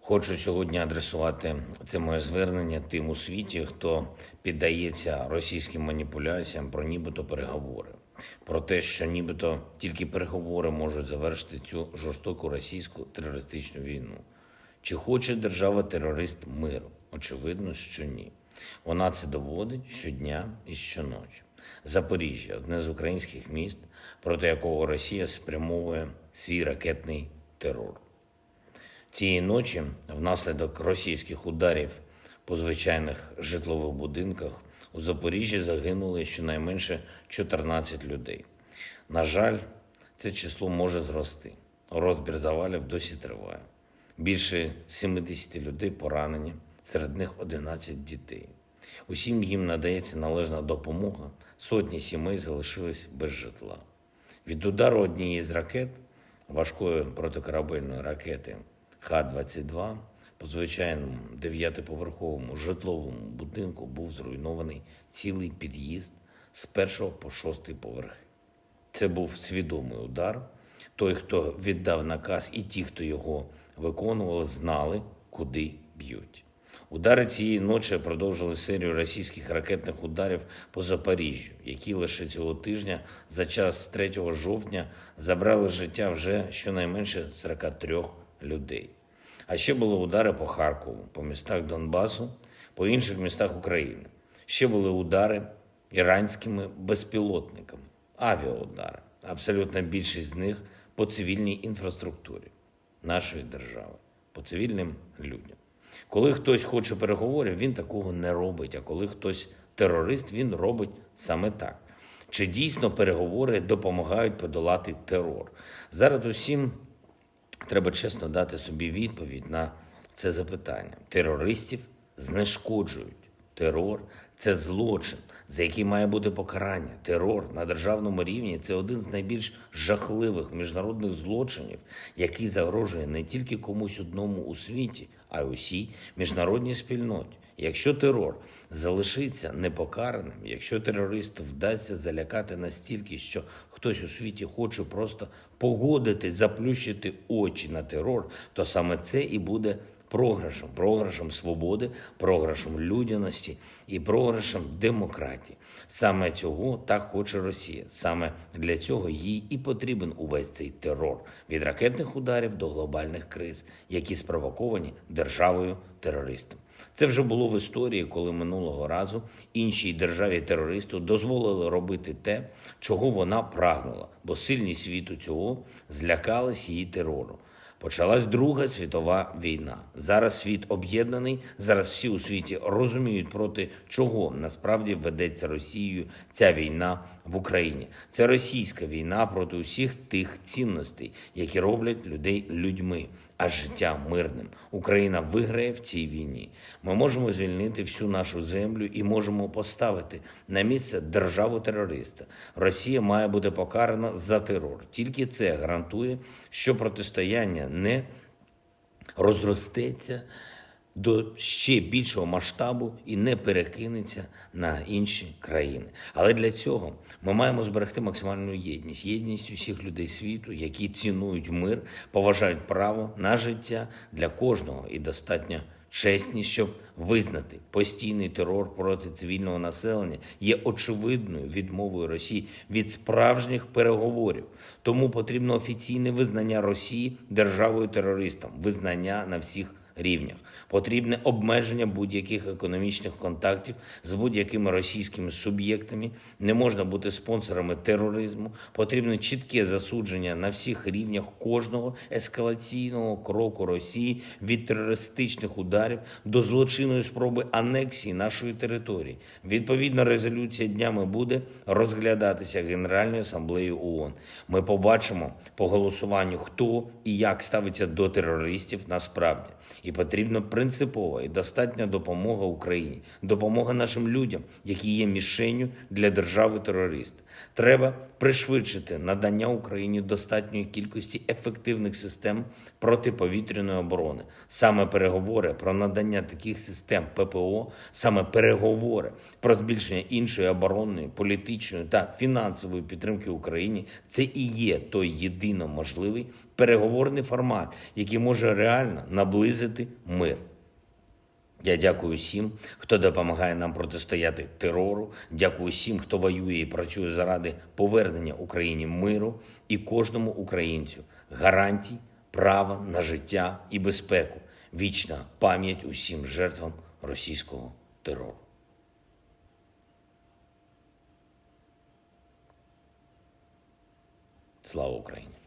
Хочу сьогодні адресувати це моє звернення тим у світі, хто піддається російським маніпуляціям про нібито переговори. Про те, що нібито тільки переговори можуть завершити цю жорстоку російську терористичну війну. Чи хоче держава-терорист миру? Очевидно, що ні. Вона це доводить щодня і щоночі. Запоріжжя – одне з українських міст, проти якого Росія спрямовує свій ракетний терор. Цієї ночі внаслідок російських ударів по звичайних житлових будинках у Запоріжжі загинули щонайменше 14 людей. На жаль, це число може зрости. Розбір завалів досі триває. Більше 70 людей поранені, серед них 11 дітей. Усім їм надається належна допомога, сотні сімей залишились без житла. Від удару однієї з ракет, важкої протикорабельної ракети Х-22, по звичайному 9-поверховому житловому будинку був зруйнований цілий під'їзд з 1 по 6 поверхи. Це був свідомий удар. Той, хто віддав наказ, і ті, хто його виконували, знали, куди б'ють. Удари цієї ночі продовжили серію російських ракетних ударів по Запоріжжю, які лише цього тижня за час з 3 жовтня забрали життя вже щонайменше 43 людей. А ще були удари по Харкову, по містах Донбасу, по інших містах України. Ще були удари іранськими безпілотниками, авіаудари. Абсолютна більшість з них по цивільній інфраструктурі нашої держави, по цивільним людям. Коли хтось хоче переговорів, він такого не робить, а коли хтось терорист, він робить саме так. Чи дійсно переговори допомагають подолати терор? Зараз усім треба чесно дати собі відповідь на це запитання. Терористів знешкоджують. Терор – це злочин, за який має бути покарання. Терор на державному рівні – це один з найбільш жахливих міжнародних злочинів, який загрожує не тільки комусь одному у світі, а й усій міжнародній спільноті. Якщо терор залишиться непокараним, якщо терористу вдасться залякати настільки, що хтось у світі хоче просто погодитись, заплющити очі на терор, то саме це і буде програшем. Програшем свободи, програшем людяності і програшем демократії. Саме цього так хоче Росія. Саме для цього їй і потрібен увесь цей терор. Від ракетних ударів до глобальних криз, які спровоковані державою-терористом. Це вже було в історії, коли минулого разу іншій державі-терористу дозволили робити те, чого вона прагнула, бо сильні світу цього злякались її терору. Почалась Друга світова війна. Зараз світ об'єднаний, зараз всі у світі розуміють, проти чого насправді ведеться Росією ця війна в Україні. Це російська війна проти усіх тих цінностей, які роблять людей людьми, а життя мирним. Україна виграє в цій війні. Ми можемо звільнити всю нашу землю і можемо поставити на місце державу-терориста. Росія має бути покарана за терор. Тільки це гарантує, що протистояння не розростеться до ще більшого масштабу і не перекинеться на інші країни. Але для цього ми маємо зберегти максимальну єдність. Єдність усіх людей світу, які цінують мир, поважають право на життя для кожного і достатньо чесні, щоб визнати постійний терор проти цивільного населення є очевидною відмовою Росії від справжніх переговорів. Тому потрібно офіційне визнання Росії державою-терористом, визнання на всіх рівнях. Потрібне обмеження будь-яких економічних контактів з будь-якими російськими суб'єктами. Не можна бути спонсорами тероризму. Потрібне чітке засудження на всіх рівнях кожного ескалаційного кроку Росії від терористичних ударів до злочинної спроби анексії нашої території. Відповідна резолюція днями буде розглядатися Генеральною асамблеєю ООН. Ми побачимо по голосуванню, хто і як ставиться до терористів насправді. І потрібна принципова і достатня допомога Україні, допомога нашим людям, які є мішенню для держави-терориста. Треба пришвидшити надання Україні достатньої кількості ефективних систем протиповітряної оборони. Саме переговори про надання таких систем ППО, саме переговори про збільшення іншої оборонної, політичної та фінансової підтримки Україні – це і є той єдино можливий переговорний формат, який може реально наблизити мир. Я дякую всім, хто допомагає нам протистояти терору, дякую всім, хто воює і працює заради повернення Україні миру і кожному українцю гарантій права на життя і безпеку. Вічна пам'ять усім жертвам російського терору. Слава Україні!